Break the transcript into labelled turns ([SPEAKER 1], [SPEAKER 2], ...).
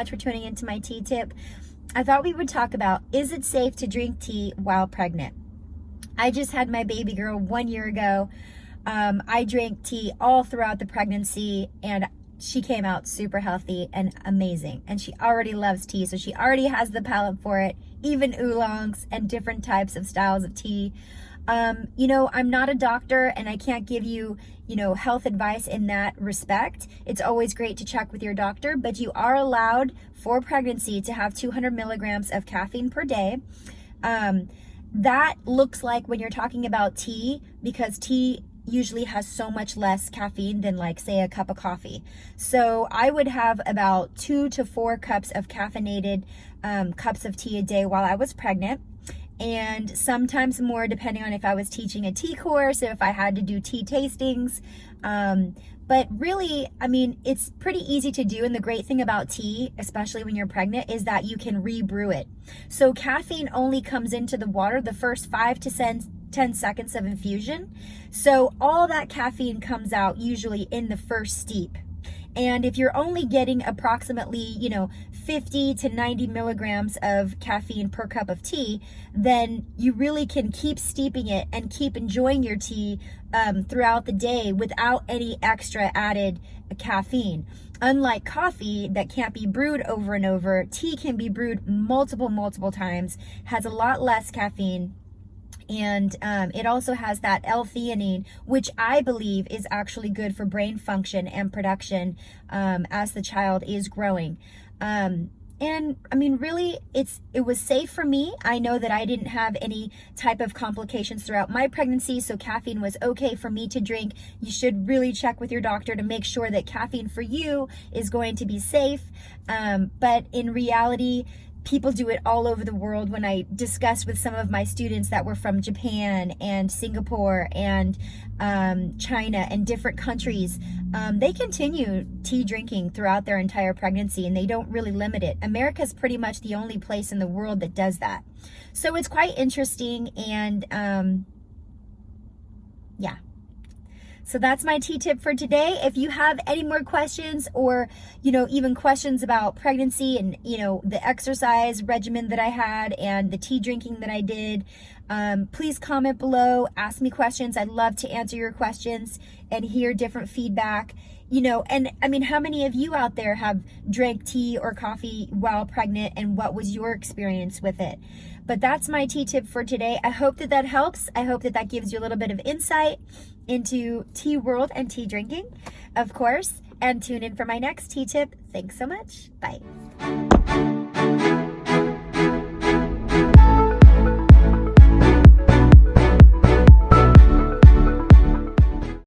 [SPEAKER 1] much for tuning into my tea tip. I thought we would talk about, is it safe to drink tea while pregnant? I just had my baby girl 1 year ago. I drank tea all throughout the pregnancy, and she came out super healthy and amazing. And she already loves tea, so she already has the palate for it, even oolongs and different types of styles of tea. You know, I'm not a doctor and I can't give you, health advice in that respect. It's always great to check with your doctor, but you are allowed for pregnancy to have 200 milligrams of caffeine per day. That looks like when you're talking about tea, because tea usually has so much less caffeine than, like, say, a cup of coffee. So I would have about 2 to 4 cups of caffeinated cups of tea a day while I was pregnant, and sometimes more depending on if I was teaching a tea course, if I had to do tea tastings. But really, I mean, it's pretty easy to do. And the great thing about tea, especially when you're pregnant, is that you can rebrew it. So caffeine only comes into the water the first 5 to 10 seconds of infusion. So all that caffeine comes out usually in the first steep. And if you're only getting approximately, 50 to 90 milligrams of caffeine per cup of tea, then you really can keep steeping it and keep enjoying your tea throughout the day without any extra added caffeine. Unlike coffee that can't be brewed over and over, tea can be brewed multiple times, has a lot less caffeine. And it also has that L-theanine, which I believe is actually good for brain function and production as the child is growing. And I mean, really, it was safe for me. I know that I didn't have any type of complications throughout my pregnancy, so caffeine was okay for me to drink. You should really check with your doctor to make sure that caffeine for you is going to be safe. But in reality, people do it all over the world. When I discussed with some of my students that were from Japan and Singapore and China and different countries, they continue tea drinking throughout their entire pregnancy, and they don't really limit it. America's pretty much the only place in the world that does that. So it's quite interesting, and yeah. So that's my tea tip for today. If you have any more questions, or, even questions about pregnancy and, the exercise regimen that I had and the tea drinking that I did, please comment below, ask me questions. I'd love to answer your questions and hear different feedback. And I mean, how many of you out there have drank tea or coffee while pregnant, and what was your experience with it? But that's my tea tip for today. I hope that helps. I hope that gives you a little bit of insight into tea world and tea drinking, of course. And tune in for my next tea tip. Thanks so much. Bye.